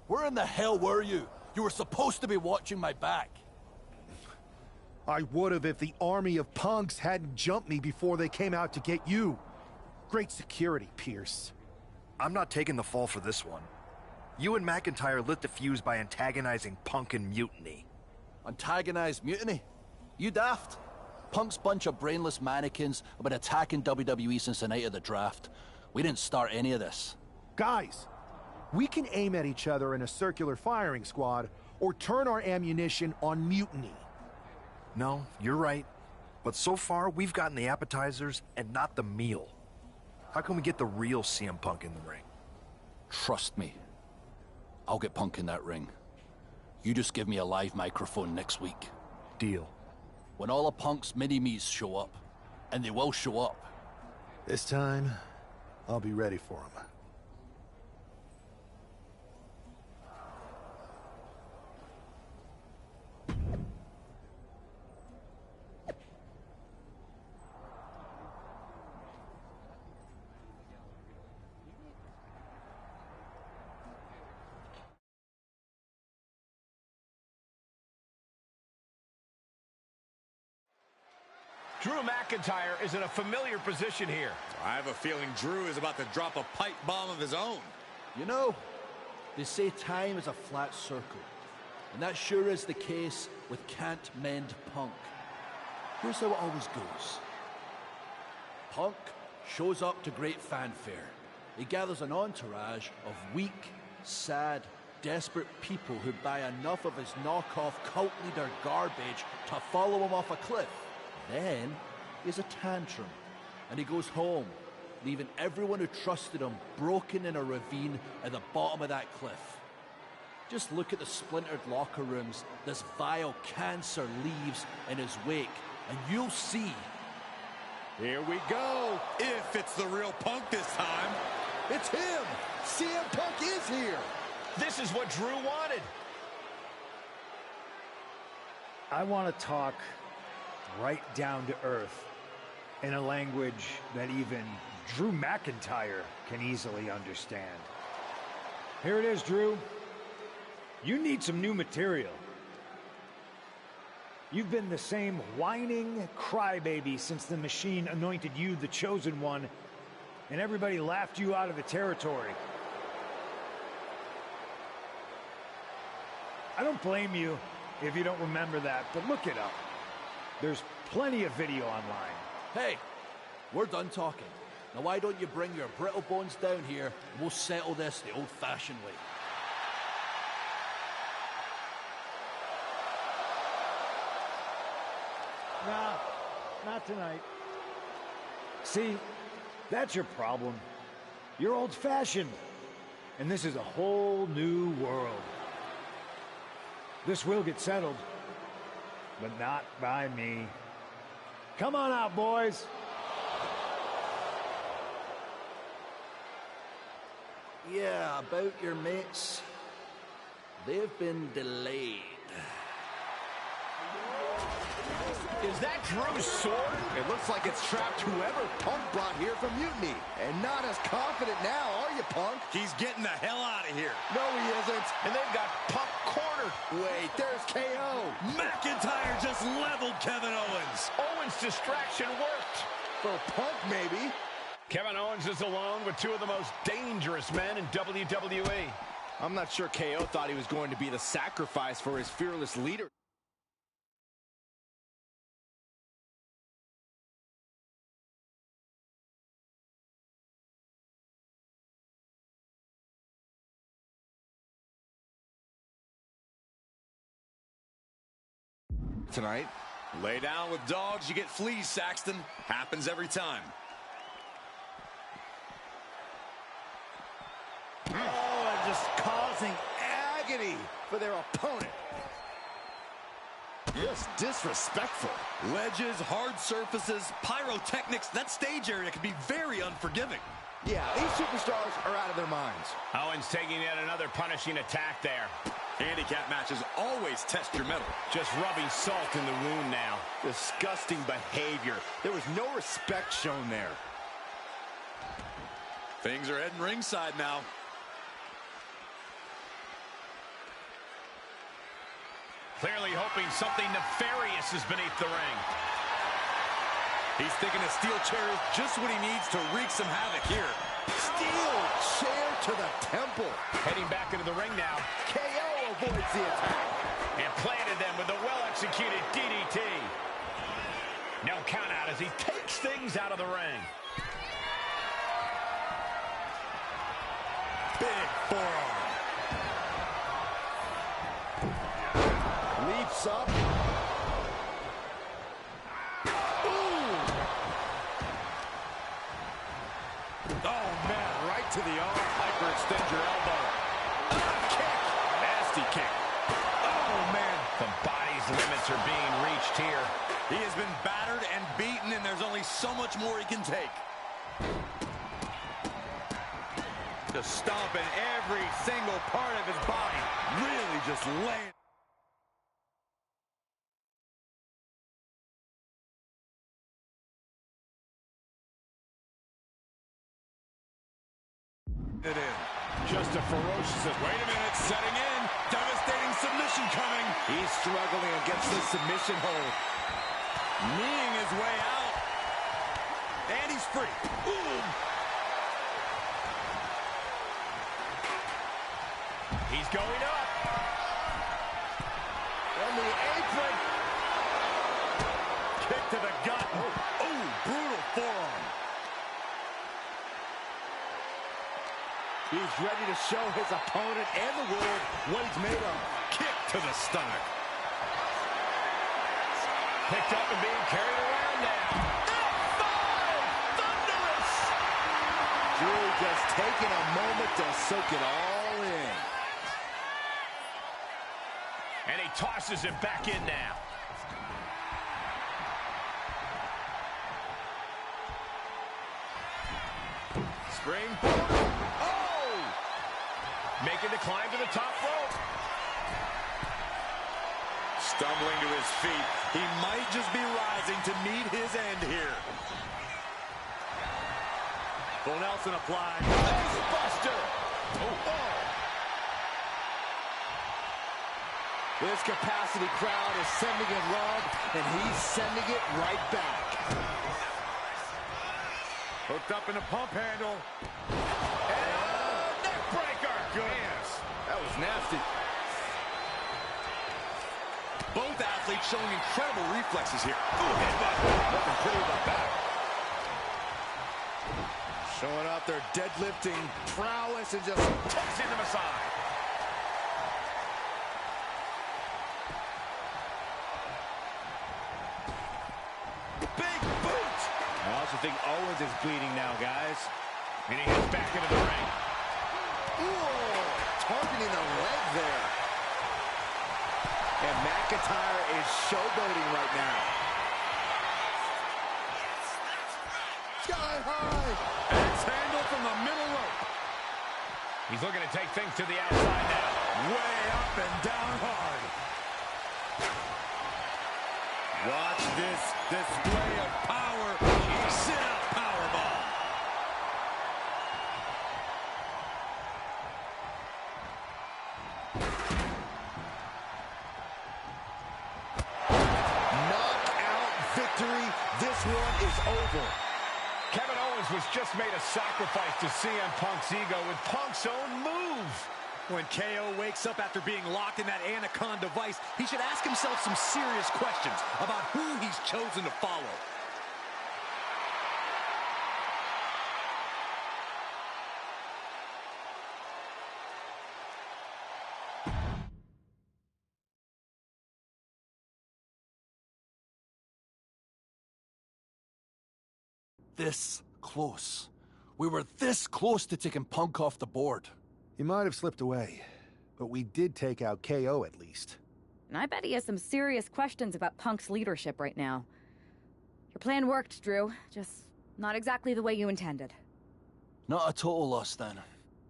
Where in the hell were you? You were supposed to be watching my back. I would've if the army of punks hadn't jumped me before they came out to get you. Great security, Pierce. I'm not taking the fall for this one. You and McIntyre lit the fuse by antagonizing Punk and Mutiny. Antagonized Mutiny? You daft? Punk's bunch of brainless mannequins have been attacking WWE since the night of the draft. We didn't start any of this. Guys, we can aim at each other in a circular firing squad or turn our ammunition on Mutiny. No, you're right. But so far, we've gotten the appetizers and not the meal. How can we get the real CM Punk in the ring? Trust me. I'll get Punk in that ring. You just give me a live microphone next week. Deal. When all of Punk's mini-me's show up, and they will show up. This time, I'll be ready for him. Drew McIntyre is in a familiar position here. I have a feeling Drew is about to drop a pipe bomb of his own. You know, they say time is a flat circle. And that sure is the case with Can't Mend Punk. Here's how it always goes. Punk shows up to great fanfare. He gathers an entourage of weak, sad, desperate people who buy enough of his knockoff cult leader garbage to follow him off a cliff. Then he has a tantrum, and he goes home, leaving everyone who trusted him broken in a ravine at the bottom of that cliff. Just look at the splintered locker rooms this vile cancer leaves in his wake, and you'll see. Here we go. If it's the real Punk this time. It's him! CM Punk is here! This is what Drew wanted. I want to talk right down to earth in a language that even Drew McIntyre can easily understand. Here it is, Drew. You need some new material. You've been the same whining crybaby since the Machine anointed you the chosen one, and everybody laughed you out of the territory. I don't blame you if you don't remember that, but look it up. There's plenty of video online. Hey, we're done talking. Now why don't you bring your brittle bones down here, and we'll settle this the old-fashioned way. Nah, not tonight. See, that's your problem. You're old-fashioned, and this is a whole new world. This will get settled, but not by me. Come on out, boys. Yeah, about your mates. They've been delayed. Is that Drew's sword? It looks like it's trapped whoever Punk brought here from Mutiny. And not as confident now, are you, Punk? He's getting the hell out of here. No, he isn't. And they've got Punk cornered. Wait, there's KO. McIntyre just leveled Kevin Owens. Owens' distraction worked. For Punk, maybe. Kevin Owens is alone with two of the most dangerous men in WWE. I'm not sure KO thought he was going to be the sacrifice for his fearless leader. Tonight. Lay down with dogs, you get fleas, Saxton. Happens every time. Oh, and just causing agony for their opponent. Just disrespectful. Ledges, hard surfaces, pyrotechnics, that stage area can be very unforgiving. Yeah, these superstars are out of their minds. Owens taking yet another punishing attack there. Handicap matches always test your mettle. Just rubbing salt in the wound now. Disgusting behavior. There was no respect shown there. Things are heading ringside now. Clearly hoping something nefarious is beneath the ring. He's thinking a steel chair is just what he needs to wreak some havoc here. Steel chair to the temple. Heading back into the ring now. KO avoids the attack. And planted them with a well-executed DDT. No count out as he takes things out of the ring. Big forearm. Leaps up. Oh, man, right to the arm. Hyperextend your elbow. Kick. Nasty kick. Oh, man. The body's limits are being reached here. He has been battered and beaten, and there's only so much more he can take. Just stomping every single part of his body. Really just laying. It in. Just a ferocious... Wait a minute, setting in. Devastating submission coming. He's struggling against the submission hold. Kneeing his way out. And he's free. Ooh. He's going up. On the apron. Kick to the gut. Oh, brutal forearm. He's ready to show his opponent and the world what he's made of. Kick to the stomach. Picked up and being carried around now. F5! Thunderous! Drew just taking a moment to soak it all in. And he tosses him back in now. Springboard. Oh! Making the climb to the top rope. Stumbling to his feet. He might just be rising to meet his end here. Full Nelson applied. Buster. Oh. This capacity crowd is sending him love, and he's sending it right back. Hooked up in a pump handle. And neck breaker. Goodness. That was nasty. Both athletes showing incredible reflexes here. Ooh, headbutt. Looking pretty about that. Showing off their deadlifting prowess and just Tossing them aside. Big boot. I also think Owens is bleeding now, guys. And he heads back into the ring. ooh, targeting the leg there. And McIntyre is showboating right now. Sky high. Axe handle from the middle rope. He's looking to take things to the outside now. Way up and down hard. Watch this display of power. Sit out powerbomb. Knockout victory. This one is over. Kevin Owens was just made a sacrifice to CM Punk's ego with Punk's own move. When KO wakes up after being locked in that Anaconda vice, he should ask himself some serious questions about who he's chosen to follow. This close. We were this close to taking Punk off the board. He might have slipped away, but we did take out KO at least. And I bet he has some serious questions about Punk's leadership right now. Your plan worked, Drew. Just not exactly the way you intended. Not a total loss, then.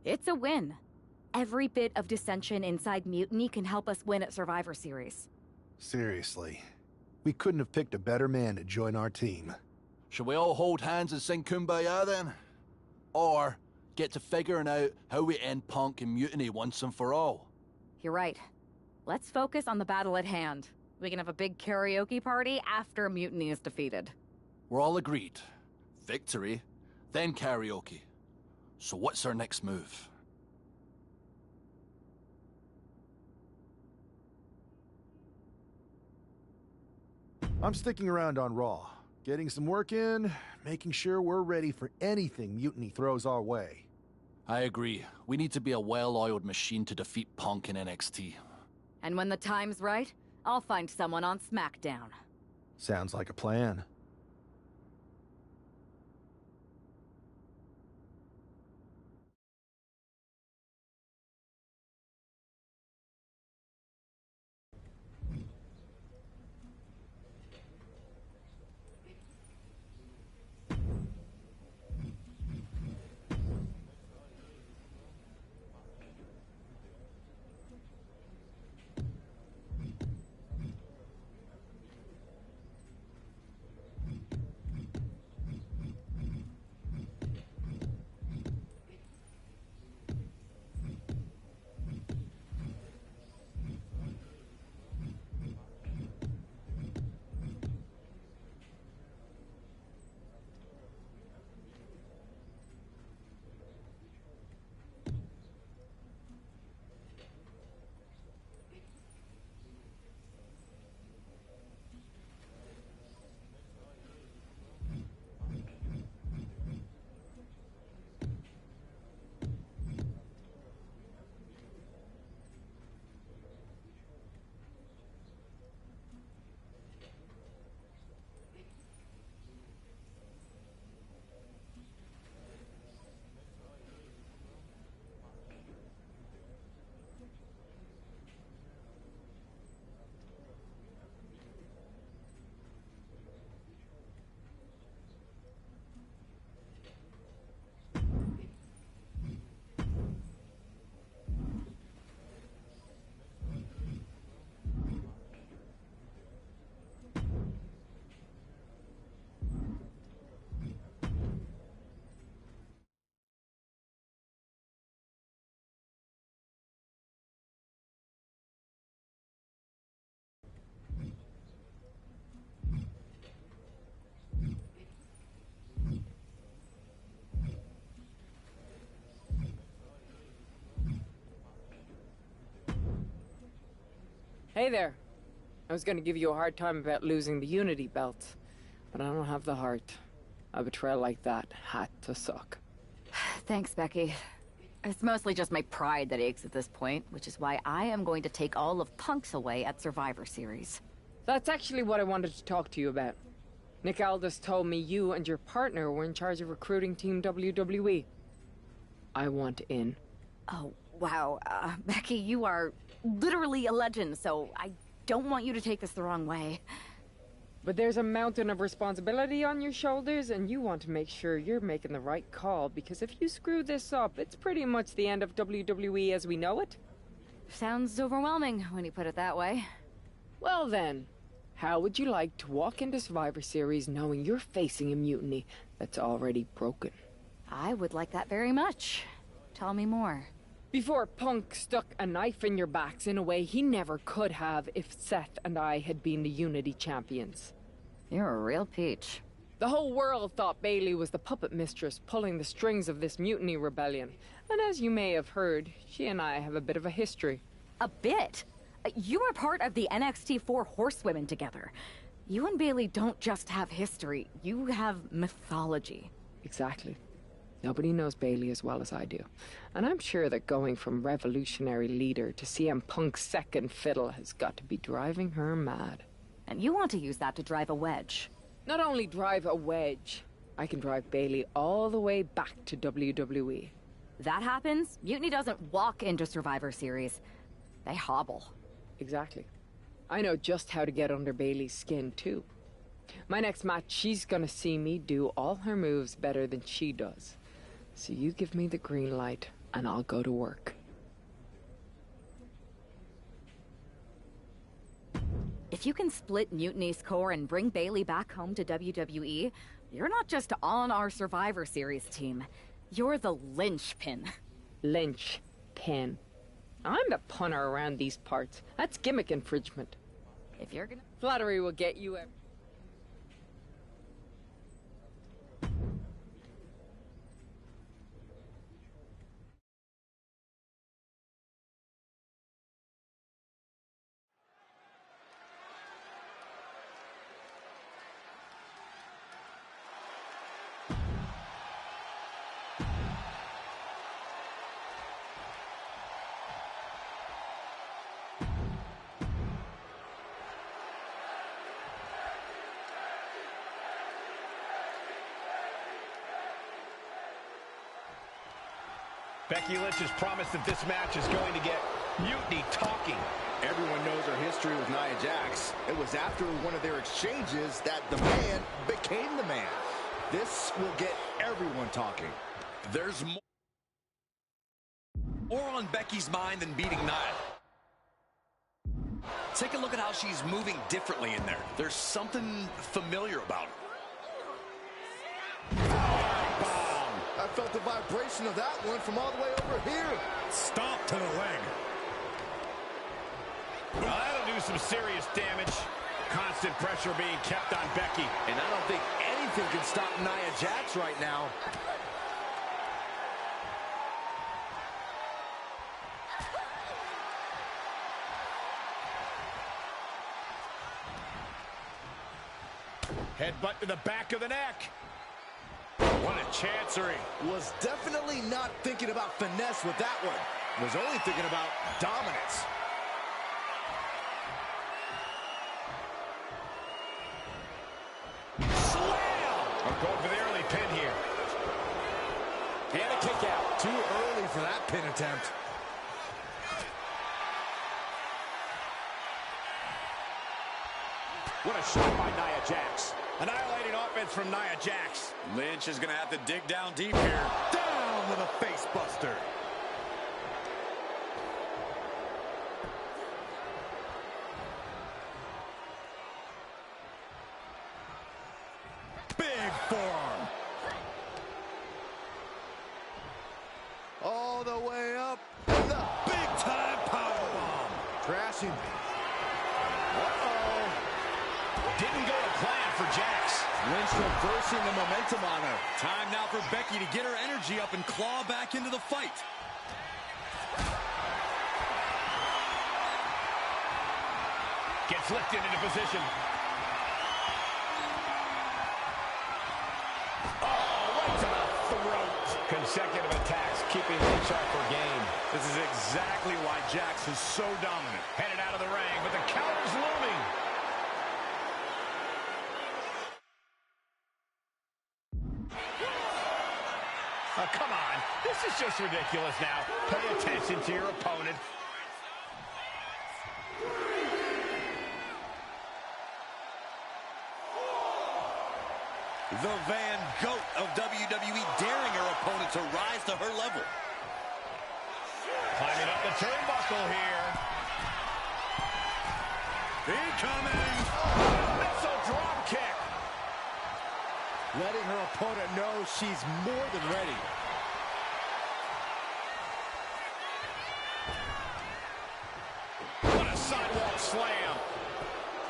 It's a win. Every bit of dissension inside Mutiny can help us win at Survivor Series. Seriously. We couldn't have picked a better man to join our team. Shall we all hold hands and sing Kumbaya, then? Or get to figuring out how we end Punk and Mutiny once and for all? You're right. Let's focus on the battle at hand. We can have a big karaoke party after Mutiny is defeated. We're all agreed. Victory, then karaoke. So what's our next move? I'm sticking around on Raw, getting some work in, making sure we're ready for anything Mutiny throws our way. I agree. We need to be a well-oiled machine to defeat Punk in NXT. And when the time's right, I'll find someone on SmackDown. Sounds like a plan. Hey there. I was gonna give you a hard time about losing the Unity belt, but I don't have the heart. A betrayal like that had to suck. Thanks, Becky. It's mostly just my pride that aches at this point, which is why I am going to take all of Punk's away at Survivor Series. That's actually what I wanted to talk to you about. Nick Aldis told me you and your partner were in charge of recruiting Team WWE. I want in. Oh, wow. Becky, you are literally a legend, so I don't want you to take this the wrong way. But there's a mountain of responsibility on your shoulders, and you want to make sure you're making the right call, because if you screw this up, it's pretty much the end of WWE as we know it. Sounds overwhelming when you put it that way. Well then, how would you like to walk into Survivor Series knowing you're facing a mutiny that's already broken? I would like that very much. Tell me more. Before Punk stuck a knife in your backs in a way he never could have if Seth and I had been the Unity champions. You're a real peach. The whole world thought Bayley was the puppet mistress pulling the strings of this mutiny rebellion. And as you may have heard, she and I have a bit of a history. A bit? You were part of the NXT 4 Horsewomen together. You and Bayley don't just have history, you have mythology. Exactly. Nobody knows Bayley as well as I do. And I'm sure that going from revolutionary leader to CM Punk's second fiddle has got to be driving her mad. And you want to use that to drive a wedge. Not only drive a wedge, I can drive Bayley all the way back to WWE. That happens, Mutiny doesn't walk into Survivor Series. They hobble. Exactly. I know just how to get under Bayley's skin, too. My next match, she's gonna see me do all her moves better than she does. So you give me the green light, and I'll go to work. If you can split Mutiny's core and bring Bayley back home to WWE, you're not just on our Survivor Series team. You're the linchpin. Linchpin. I'm the punter around these parts. That's gimmick infringement. If you're gonna... Flattery will get you every... Becky Lynch has promised that this match is going to get mutiny talking. Everyone knows her history with Nia Jax. It was after one of their exchanges that the man became the man. This will get everyone talking. There's more on Becky's mind than beating Nia. Take a look at how she's moving differently in there. There's something familiar about her. I felt the vibration of that one from all the way over here. Stomp to the leg. Well, that'll do some serious damage. Constant pressure being kept on Becky. And I don't think anything can stop Nia Jax right now. Headbutt to the back of the neck. What a chancery. Was definitely not thinking about finesse with that one. Was only thinking about dominance. Slam! I'm going for the early pin here. And a kick out. Too early for that pin attempt. What a shot by Nia Jax. Annihilating offense from Nia Jax. Lynch is going to have to dig down deep here. Down with a face buster. Big forearm. All the way up. And the big-time powerbomb. Crashing. Uh-oh. Didn't go to plan for Jax. Lynch reversing the momentum on her. Time now for Becky to get her energy up and claw back into the fight. Gets lifted into position. Oh, right to the throat. Consecutive attacks, keeping Lynch off her game. This is exactly why Jax is so dominant. Headed out of the ring, but the counter's looming. Oh, come on. This is just ridiculous now. Pay attention to your opponent. The Van Goat of WWE daring her opponent to rise to her level. Climbing up the turnbuckle here. Incoming! Missile drop kick. Letting her opponent know she's more than ready. What a sidewalk slam.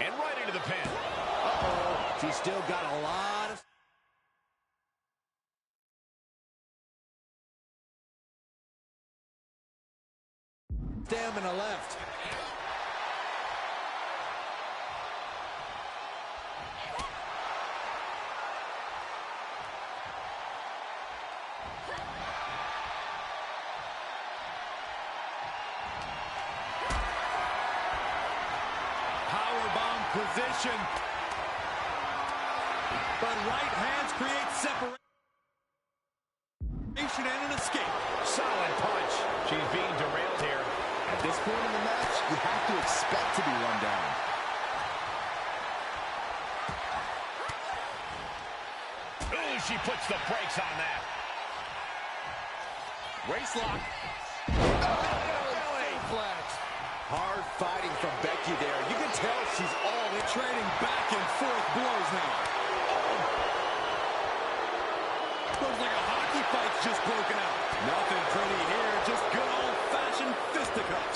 And right into the pin. Uh-oh. She's still got a lot of... stamina left. Powerbomb position. But right hands create separation and an escape. Solid punch. She's being derailed here. At this point in the match, you have to expect to be run down. Ooh, she puts the brakes on that. Waist lock. Flex. Hard fighting from Becky there. You can tell she's all in. Trading back and forth blows now. Looks like a hockey fight's just broken out. Nothing pretty here, just good old-fashioned fisticuffs.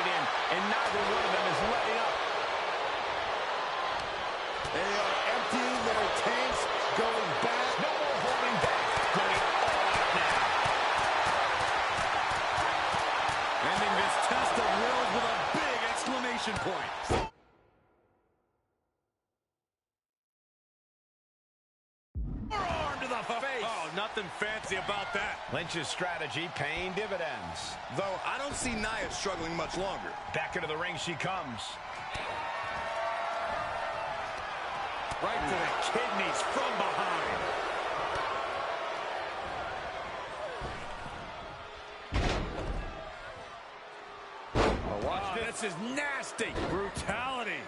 laid in, and neither one of them is letting up. They are emptying their tanks, going back. No more holding back. Going all out now. Ending this test of wills with a big exclamation point. Arm to the face. Oh, nothing fancy about that. Lynch's strategy paying dividends. Though I don't see Nia struggling much longer. Back into the ring she comes. Right to the kidneys from behind. Oh, watch this. This is nasty. Brutality.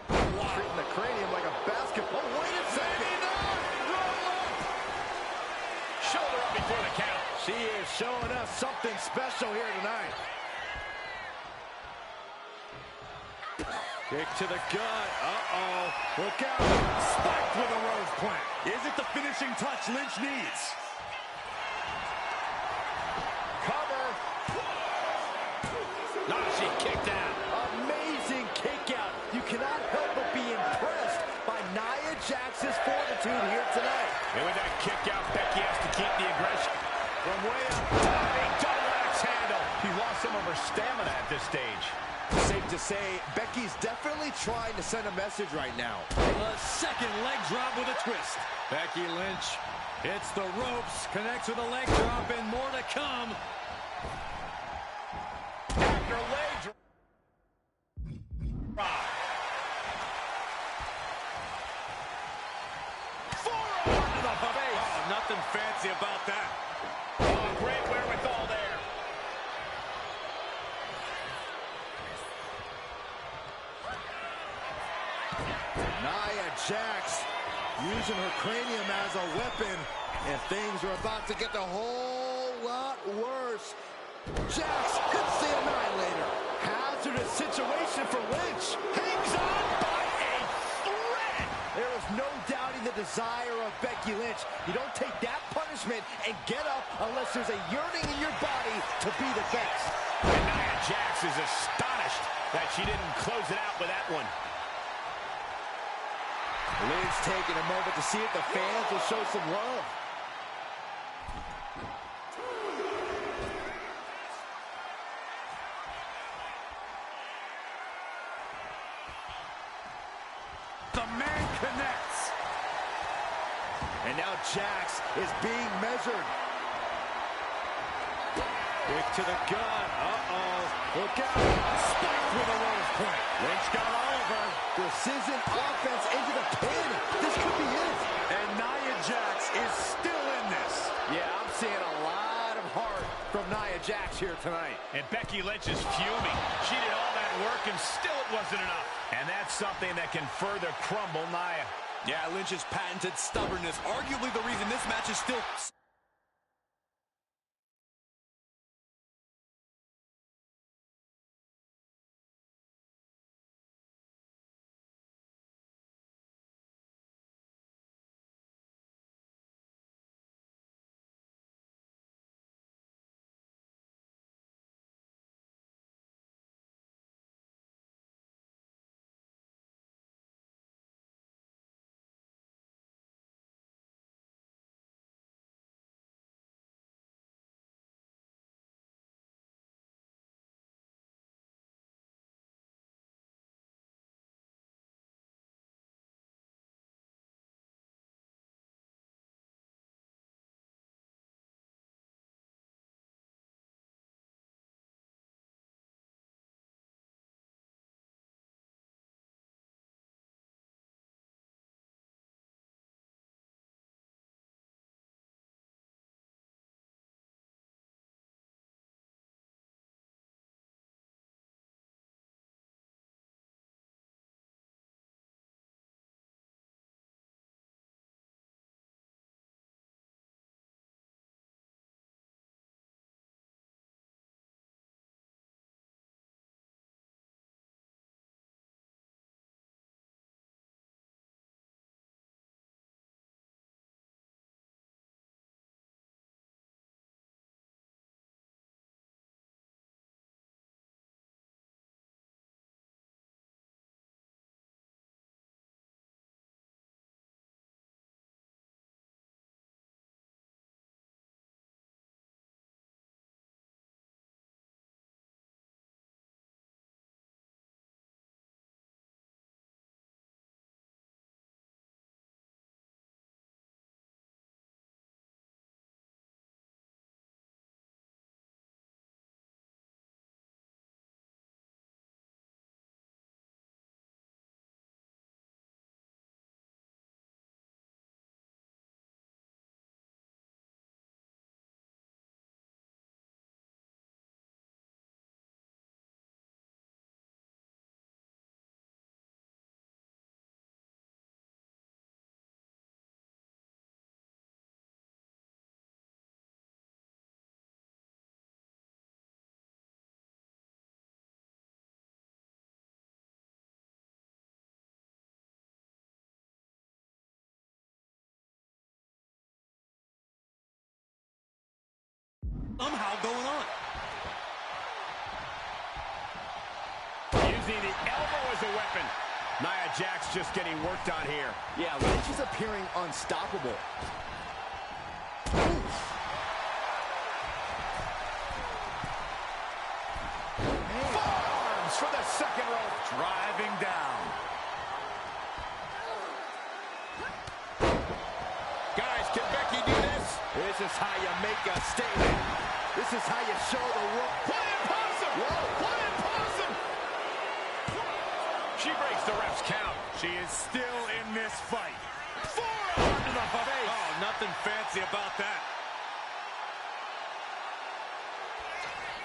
Treating the cranium like a basketball. Oh, wait a second. Shoulder up before the count. She is showing us something special here tonight. Kick to the gut. Uh-oh. Look out. Spiked with a rose plant. Is it the finishing touch Lynch needs? Cover. Now she kicked out. Amazing kick out. You cannot help but be impressed by Nia Jax's fortitude here tonight. And with that kick out, Becky has to keep the aggression. From way up. A double axe handle. She lost some of her stamina at this stage. Safe to say, Becky's definitely trying to send a message right now. A second leg drop with a twist. Becky Lynch hits the ropes, connects with a leg drop, and more to come. After leg drop. Forearm to the face. Oh, nothing fancy about that. Oh, great wherewithal there. Nia Jax using her cranium as a weapon, and things are about to get a whole lot worse. Jax hits the Annihilator. Hazardous situation for Lynch. Hangs on by a thread. There is no doubting the desire of Becky Lynch. You don't take that punishment and get up unless there's a yearning in your body to be the best. And Nia Jax is astonished that she didn't close it out with that one. Lynch taking a moment to see if the fans will show some love. The man connects. And now Jax is being measured. Kick to the gut. Uh-oh. Look out. Spiked with a rose point. Lynch got all of her. Precision offense into the pin. This could be it. And Nia Jax is still in this. Yeah, I'm seeing a lot of heart from Nia Jax here tonight. And Becky Lynch is fuming. She did all that work and still it wasn't enough. And that's something that can further crumble Nia. Yeah, Lynch's patented stubbornness, arguably the reason this match is still somehow going on. Using the elbow as a weapon. Nia Jax just getting worked on here. Yeah, Lynch is appearing unstoppable. Forearms for the second rope. Driving down. Guys, can Becky do this? This is how you make a statement. This is how you show the world. What an possum! What an possum! She breaks the ref's count. She is still in this fight. Forearm to the face. Oh, nothing fancy about that.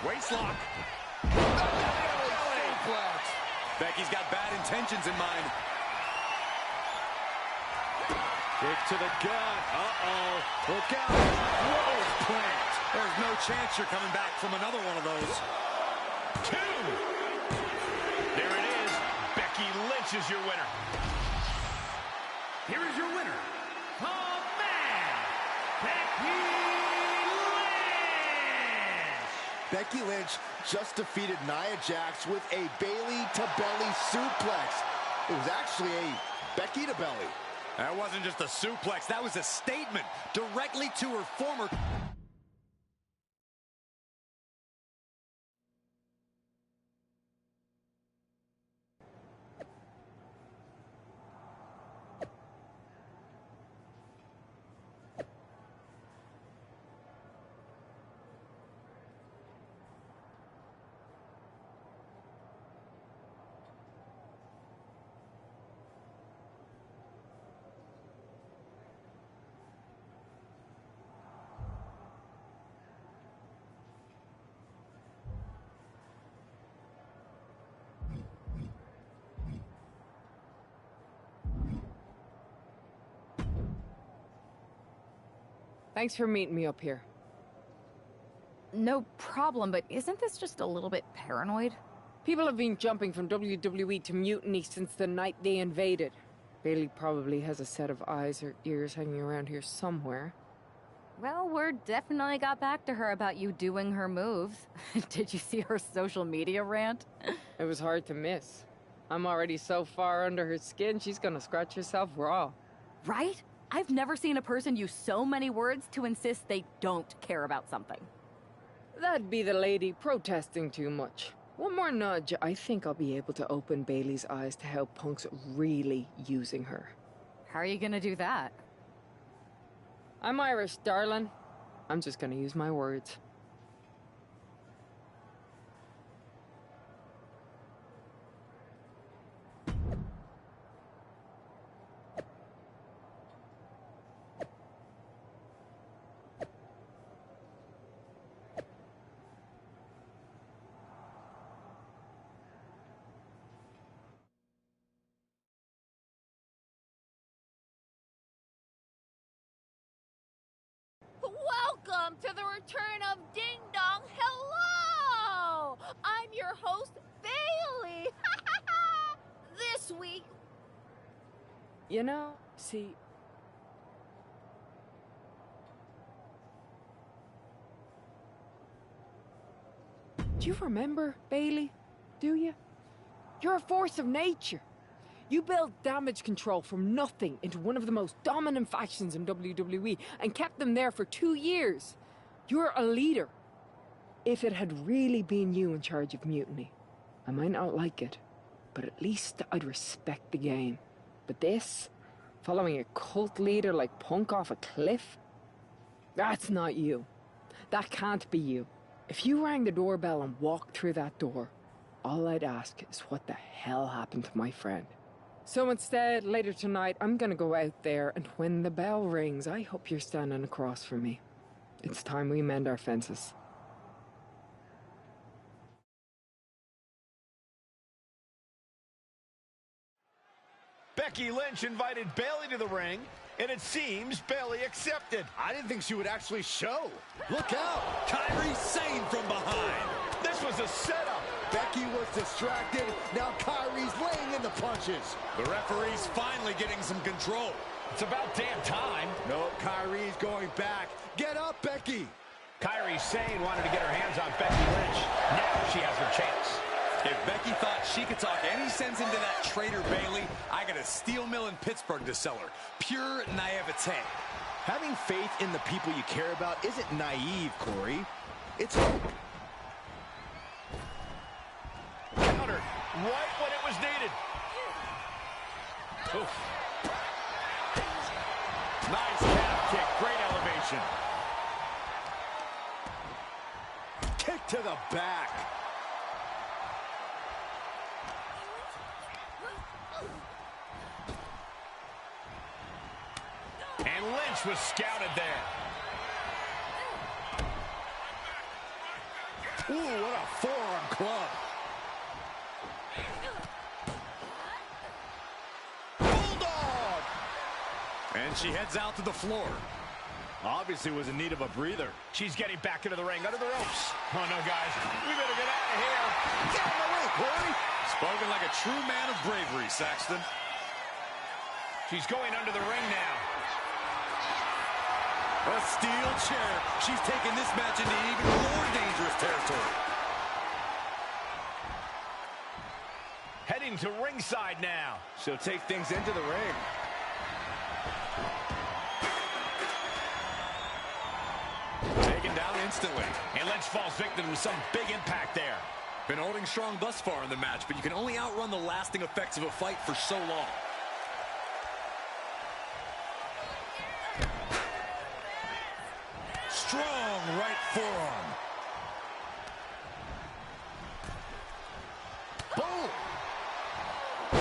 Waistlock. Becky's got bad intentions in mind. Kick to the gut. Uh-oh. Look out. Whoa, plant. There's no chance you're coming back from another one of those. 2. There it is. Becky Lynch is your winner. Here is your winner, the man, Becky Lynch. Becky Lynch just defeated Nia Jax with a Bayley-to-belly suplex. It was actually a Becky-to-belly. That wasn't just a suplex. That was a statement directly to her former... Thanks for meeting me up here. No problem, but isn't this just a little bit paranoid? People have been jumping from WWE to Mutiny since the night they invaded. Bayley probably has a set of eyes or ears hanging around here somewhere. Well, word definitely got back to her about you doing her moves. Did you see her social media rant? It was hard to miss. I'm already so far under her skin, she's gonna scratch herself raw. Right? I've never seen a person use so many words to insist they don't care about something. That'd be the lady protesting too much. One more nudge, I think I'll be able to open Bayley's eyes to how Punk's really using her. How are you gonna do that? I'm Irish, darling. I'm just gonna use my words. Welcome to the return of Ding Dong. Hello! I'm your host, Bayley. This week... You know, see... Do you remember, Bayley? Do you? You're a force of nature. You built damage control from nothing into one of the most dominant factions in WWE and kept them there for 2 years. You're a leader. If it had really been you in charge of Mutiny, I might not like it, but at least I'd respect the game. But this, following a cult leader like Punk off a cliff, that's not you. That can't be you. If you rang the doorbell and walked through that door, all I'd ask is what the hell happened to my friend. So instead, later tonight, I'm gonna go out there, and when the bell rings, I hope you're standing across from me. It's time we mend our fences. Becky Lynch invited Bayley to the ring, and it seems Bayley accepted. I didn't think she would actually show. Look out! Kyrie Sane from behind. This was a setup. Becky was distracted. Now Kyrie's laying in the punches. The referee's finally getting some control. It's about damn time. No, Kyrie's going back. Get up, Becky. Kairi Sane wanted to get her hands on Becky Lynch. Now she has her chance. If Becky thought she could talk any sense into that traitor Bayley, I got a steel mill in Pittsburgh to sell her. Pure naivete. Having faith in the people you care about isn't naive, Corey. It's hope. Countered right when it was needed. Oof. Nice calf kick. Great elevation. Kick to the back. And Lynch was scouted there. Ooh, what a forearm club. Bulldog! And she heads out to the floor. Obviously was in need of a breather. She's getting back into the ring, under the ropes. Oh, no, guys. We better get out of here. Get out of the way, Corey! Spoken like a true man of bravery, Saxton. She's going under the ring now. A steel chair. She's taking this match into even more dangerous territory. Heading to ringside now. She'll take things into the ring. Taken down instantly. And Lynch falls victim to some big impact there. Been holding strong thus far in the match, but you can only outrun the lasting effects of a fight for so long. Strong right forearm. Boom!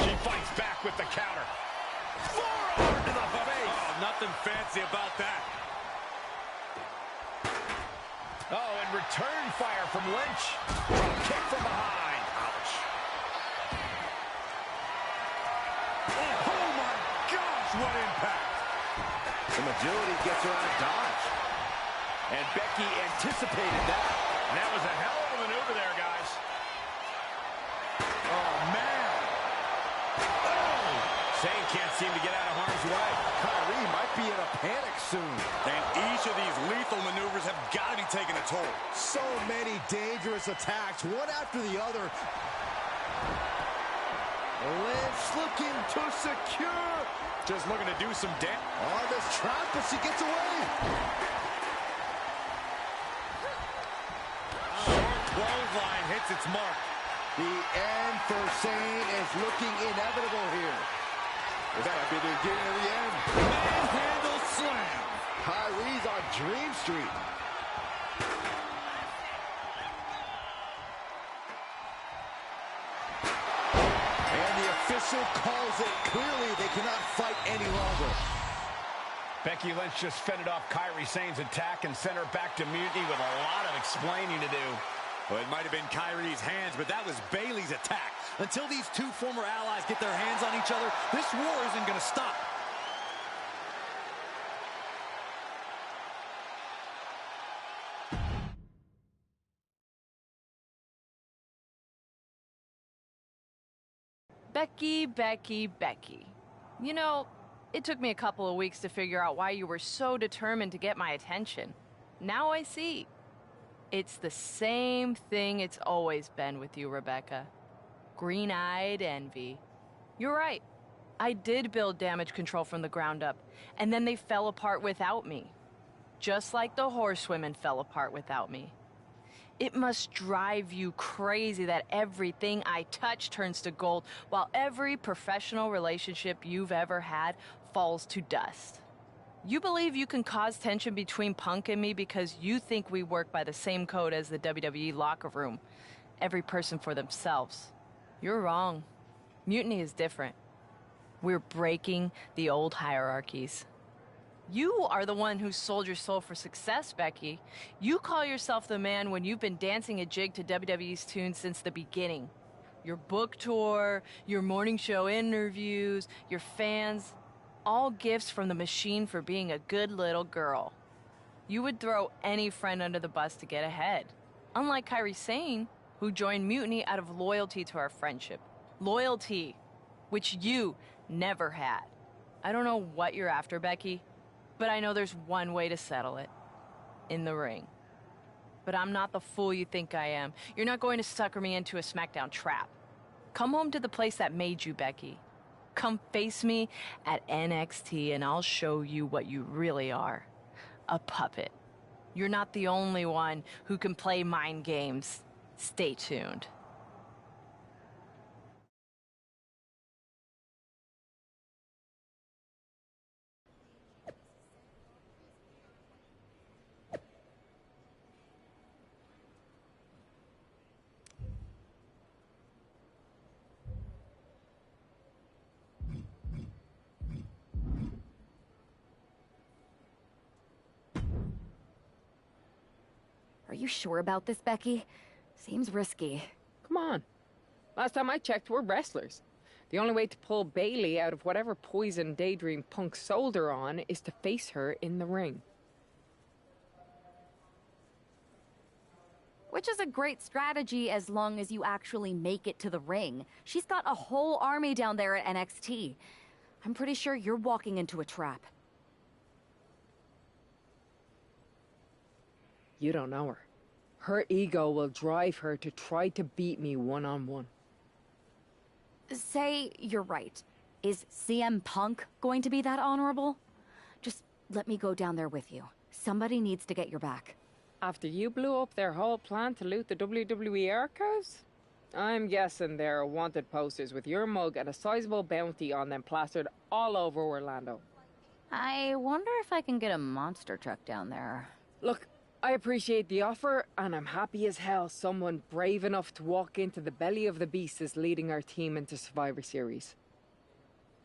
She fights back with the counter. Forearm to the face. Oh, nothing fancy about that. Oh, and return fire from Lynch. Kick from behind. Ouch. Oh my gosh, what impact! Some agility gets her out of dodge. And Becky anticipated that. And that was a hell of a maneuver there, guys. Oh, man! Oh! Sane can't seem to get out of harm's way. Kyrie might be in a panic soon. And each of these lethal maneuvers have got to be taking a toll. So many dangerous attacks, one after the other. Lynch looking to secure. Just looking to do some damage. On this trap, but she gets away. Short clothesline hits its mark. The end for Sane is looking inevitable here. This might be the beginning of the end. Manhandle slam. Kyrie's on Dream Street. And the official calls it. Clearly, they cannot fight any longer. Becky Lynch just fended off Kairi Sane's attack and sent her back to mutiny with a lot of explaining to do. Well, it might have been Kyrie's hands, but that was Bayley's attack. Until these two former allies get their hands on each other, this war isn't going to stop. Becky, Becky, Becky. You know, it took me a couple of weeks to figure out why you were so determined to get my attention. Now I see. It's the same thing it's always been with you, Rebecca. Green-eyed envy. You're right. I did build damage control from the ground up, and then they fell apart without me. Just like the horsewomen fell apart without me. It must drive you crazy that everything I touch turns to gold, while every professional relationship you've ever had falls to dust. You believe you can cause tension between Punk and me because you think we work by the same code as the WWE locker room. Every person for themselves. You're wrong. Mutiny is different. We're breaking the old hierarchies. You are the one who sold your soul for success, Becky. You call yourself the man when you've been dancing a jig to WWE's tunes since the beginning. Your book tour, your morning show interviews, your fans, all gifts from the machine for being a good little girl. You would throw any friend under the bus to get ahead. Unlike Kairi Sane, who joined Mutiny out of loyalty to our friendship. Loyalty, which you never had. I don't know what you're after, Becky, but I know there's one way to settle it. In the ring. But I'm not the fool you think I am. You're not going to sucker me into a SmackDown trap. Come home to the place that made you, Becky. Come face me at NXT and I'll show you what you really are. A puppet. You're not the only one who can play mind games. Stay tuned. Are you sure about this, Becky? Seems risky. Come on. Last time I checked, we're wrestlers. The only way to pull Bailey out of whatever poison daydream Punk sold her on is to face her in the ring. Which is a great strategy as long as you actually make it to the ring. She's got a whole army down there at NXT. I'm pretty sure you're walking into a trap. You don't know her. Her ego will drive her to try to beat me one-on-one. Say you're right. Is CM Punk going to be that honorable? Just let me go down there with you. Somebody needs to get your back. After you blew up their whole plan to loot the WWE archives? I'm guessing there are wanted posters with your mug and a sizable bounty on them plastered all over Orlando. I wonder if I can get a monster truck down there. Look, I appreciate the offer, and I'm happy as hell someone brave enough to walk into the belly of the beast is leading our team into Survivor Series.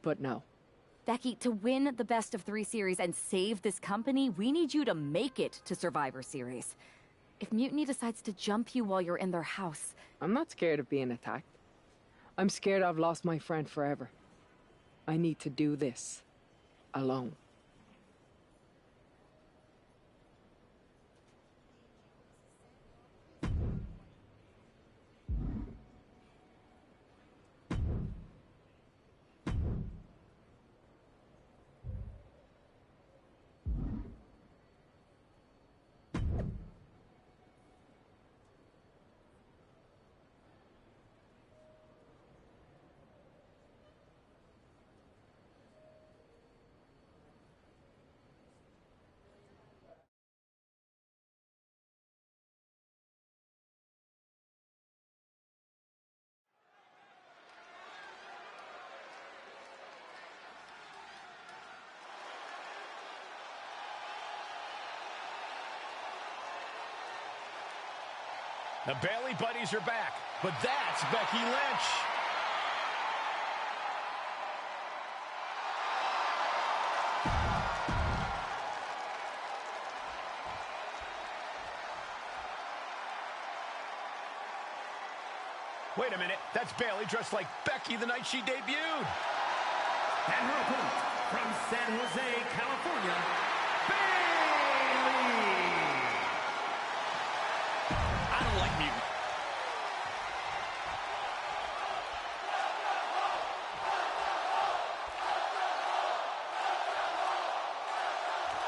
But no. Becky, to win the best of 3 series and save this company, we need you to make it to Survivor Series. If Mutiny decides to jump you while you're in their house... I'm not scared of being attacked. I'm scared I've lost my friend forever. I need to do this. Alone. The Bailey buddies are back, but that's Becky Lynch. Wait a minute, that's Bailey dressed like Becky the night she debuted. And her opponent from San Jose, California, I don't like Mutant.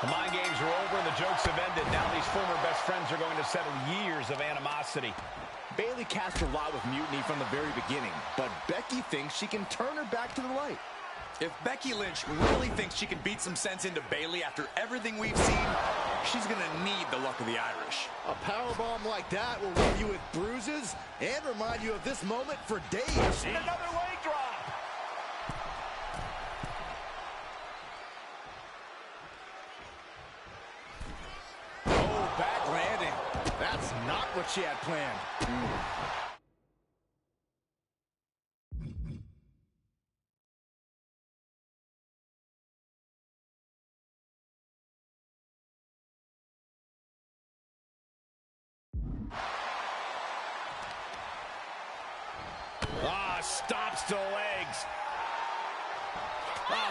The mind games are over and the jokes have ended. Now these former best friends are going to settle years of animosity. Bailey cast her lot with Mutiny from the very beginning, but Becky thinks she can turn her back to the light. If Becky Lynch really thinks she can beat some sense into Bailey after everything we've seen, she's gonna need the luck of the Irish. A powerbomb like that will leave you with bruises and remind you of this moment for days. And another leg drop. Oh, bad landing. That's not what she had planned. Stops to the legs.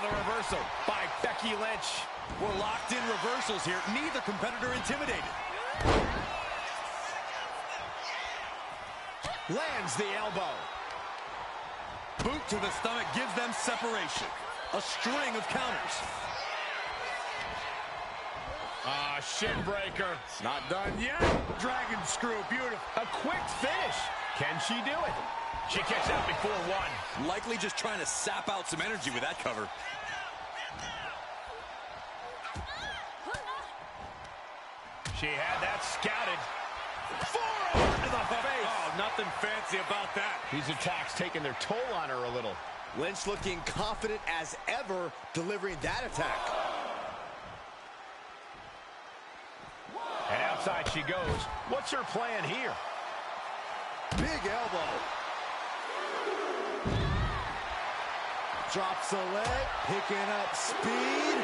The reversal by Becky Lynch. We're locked in reversals here. Neither competitor intimidated. Lands the elbow. Boot to the stomach gives them separation. A string of counters. Shin breaker. Not done yet. Dragon screw, beautiful. A quick finish. Can she do it? She kicks out before one. Likely just trying to sap out some energy with that cover. She had that scouted. Forearm to the face. Oh, nothing fancy about that. These attacks taking their toll on her a little. Lynch looking confident as ever, delivering that attack. And outside she goes. What's her plan here? Big elbow. Drops the leg, picking up speed.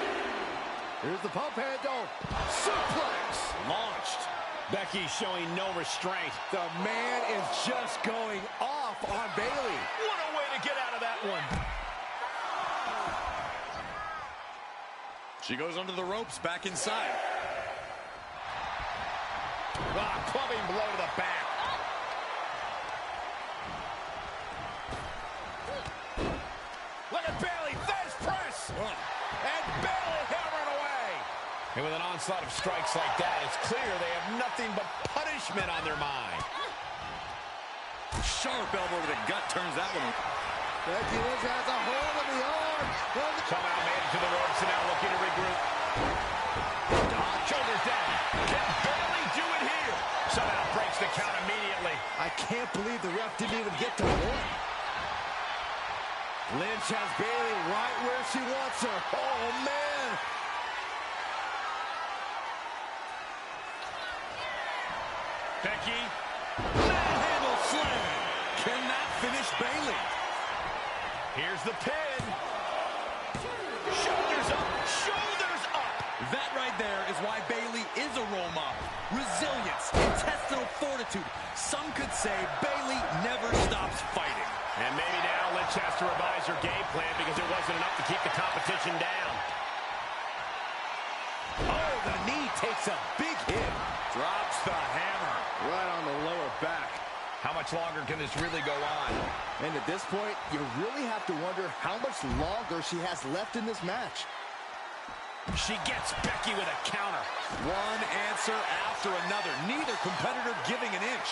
Here's the pump handle. Suplex. Launched. Becky showing no restraint. The man is just going off on Bayley. What a way to get out of that one. She goes under the ropes, back inside. Clubbing blow to the back. Look at Bayley, face press. And Bayley hammering away. And with an onslaught of strikes like that, it's clear they have nothing but punishment on their mind. Sharp elbow to the gut turns that one. Becky Lynch has a hold of the arm. Somehow made it to the ropes and now looking to regroup. Shoulders down. Can Bayley do it here? Somehow breaks the count immediately. I can't believe the ref didn't even get to one. Lynch has Bayley right where she wants her. Oh, man. Becky. Manhandle slam. Cannot finish Bayley. Here's the pin. Shoulders up. Shoulders up. That right there is why Bayley is a role model. Resilience, intestinal fortitude. Some could say Bayley never stops fighting. And maybe now Lynch has to revise her game plan because it wasn't enough to keep the competition down. Oh, the knee takes a big hit. Drops the hammer. Right on the lower back. How much longer can this really go on? And at this point, you really have to wonder how much longer she has left in this match. She gets Becky with a counter. One answer after another. Neither competitor giving an inch.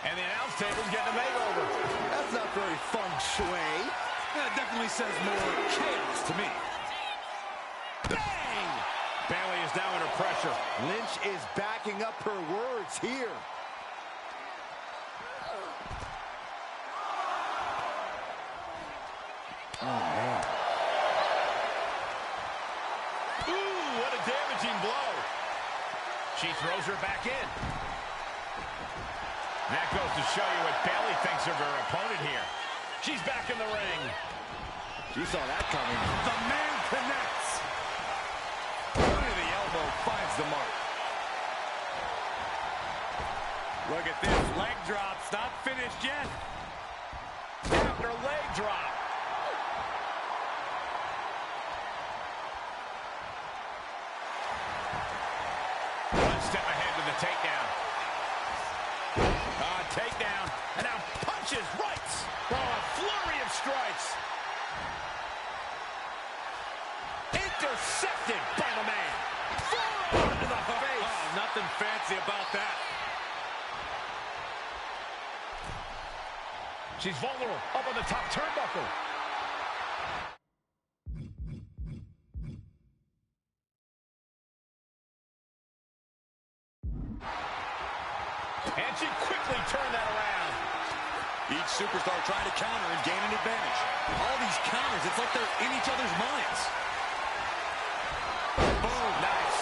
And the announce table's getting a makeover. That's not very feng shui. That definitely says more chaos to me. Bang! Bayley is now under pressure. Lynch is backing up her words here. Oh, man. Ooh, what a damaging blow. She throws her back in. That goes to show you what Bayley thinks of her opponent here. She's back in the ring. She saw that coming. The man connects. Point of the elbow finds the mark. Look at this. Leg drops. Not finished yet. After leg drop. One step ahead to the takedown. Takedown. And now punches, rights. Oh, a flurry of strikes. Intercepted by the man. Forearm to the face. Oh, nothing fancy about that. She's vulnerable. Up on the top turnbuckle. And she quickly turned that around. Each superstar trying to counter and gain an advantage. All these counters, it's like they're in each other's minds. Boom, nice.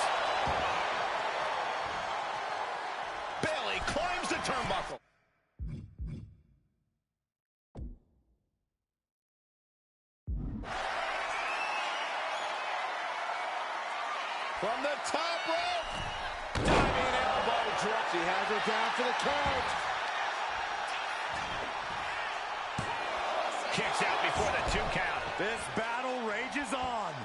Bayley climbs the turnbuckle. From the top rope. Diving elbow drop. She has her down for the count. Kicks out before the 2 count. This battle rages on.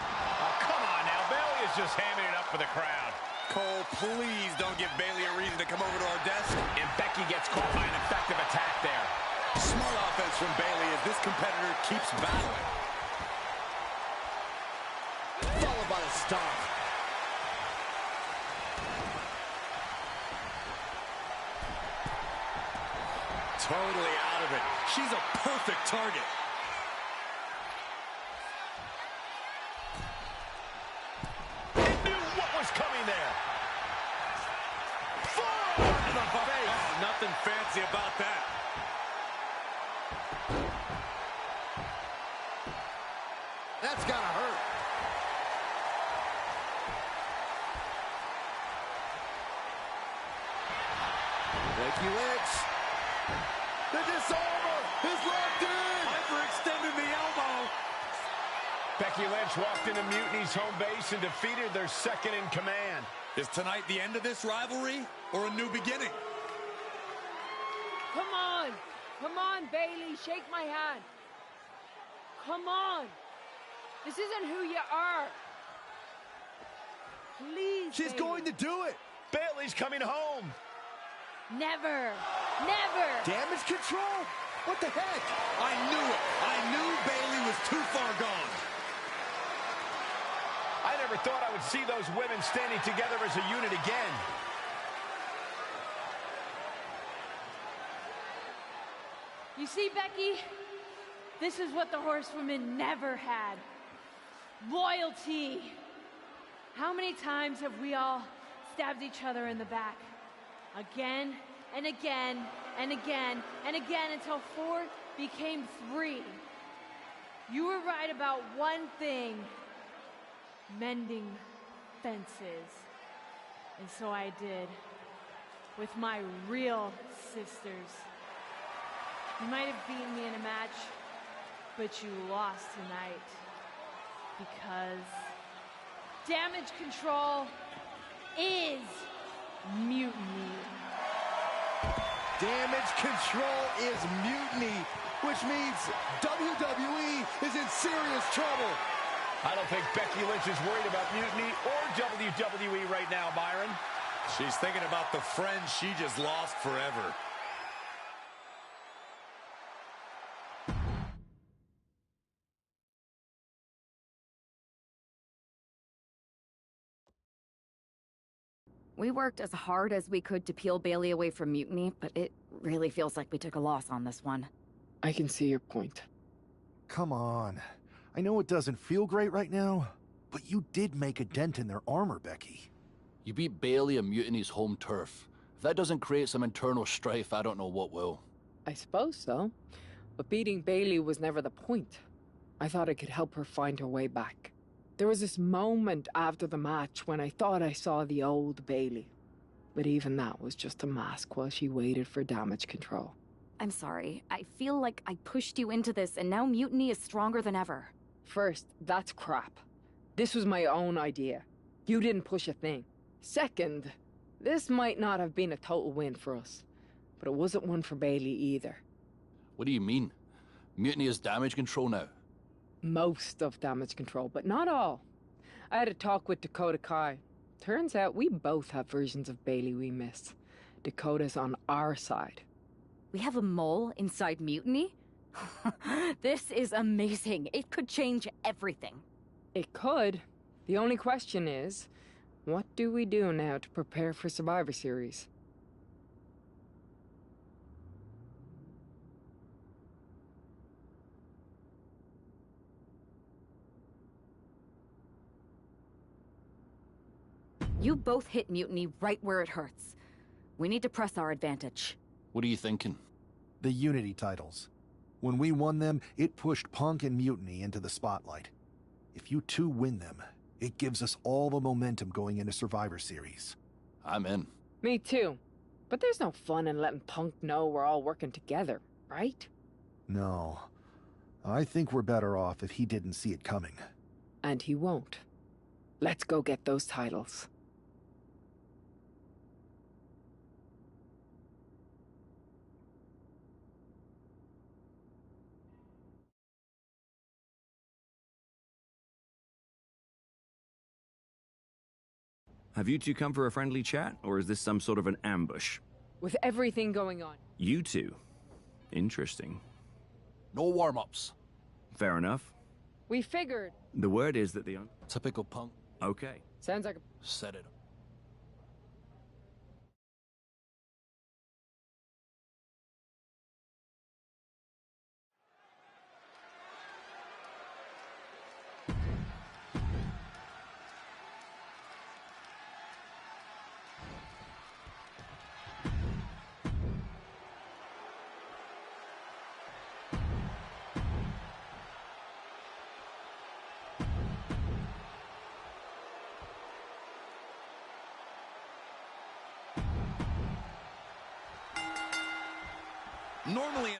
Oh, come on now. Bayley is just hamming it up for the crowd. Cole, please don't give Bayley a reason to come over to our desk. And Becky gets caught by an effective attack there. Smart offense from Bayley as this competitor keeps battling. finished off. Totally out of it. She's a perfect target. He knew what was coming there. Forearm to the face. Oh, nothing fancy about that. That's gotta hurt. Becky Lynch. The disarmer is locked in. Hyperextended the elbow. Becky Lynch walked into Mutiny's home base and defeated their second in command. Is tonight the end of this rivalry or a new beginning? Come on. Come on, Bailey. Shake my hand. Come on. This isn't who you are. Please, She's Bailey. going to do it. Bailey's coming home. Never. Never. Damage control? What the heck? I knew it. I knew Bailey was too far gone. I never thought I would see those women standing together as a unit again. You see, Becky? This is what the horsewomen never had. Loyalty. How many times have we all stabbed each other in the back? Again and again and again and again until 4 became 3. You were right about one thing. Mending fences. And so I did. With my real sisters. You might have beaten me in a match, but you lost tonight. Because damage control is mutiny. Damage control is mutiny, which means WWE is in serious trouble. I don't think Becky Lynch is worried about mutiny or WWE right now, Byron. She's thinking about the friends she just lost forever. We worked as hard as we could to peel Bailey away from mutiny, but it really feels like we took a loss on this one. I can see your point. Come on. I know it doesn't feel great right now, but you did make a dent in their armor, Becky. You beat Bailey on Mutiny's home turf. If that doesn't create some internal strife, I don't know what will. I suppose so. But beating Bailey was never the point. I thought it could help her find her way back. There was this moment after the match when I thought I saw the old Bailey. But even that was just a mask while she waited for damage control. I'm sorry. I feel like I pushed you into this, and now mutiny is stronger than ever. First, that's crap. This was my own idea. You didn't push a thing. Second, this might not have been a total win for us. But it wasn't one for Bailey either. What do you mean? Mutiny is damage control now? Most of damage control, but not all. I had a talk with Dakota Kai. Turns out we both have versions of Bailey we miss. Dakota's on our side. We have a mole inside mutiny? This is amazing. It could change everything. It could. The only question is, what do we do now to prepare for Survivor Series? You both hit mutiny right where it hurts. We need to press our advantage. What are you thinking? The Unity titles. When we won them, it pushed Punk and Mutiny into the spotlight. If you two win them, it gives us all the momentum going into Survivor Series. I'm in. Me too. But there's no fun in letting Punk know we're all working together, right? No. I think we're better off if he didn't see it coming. And he won't. Let's go get those titles. Have you two come for a friendly chat, or is this some sort of an ambush? With everything going on. You two? Interesting. No warm-ups. Fair enough. We figured. The word is that the... Typical Punk. Okay. Sounds like a... Set it. Normally...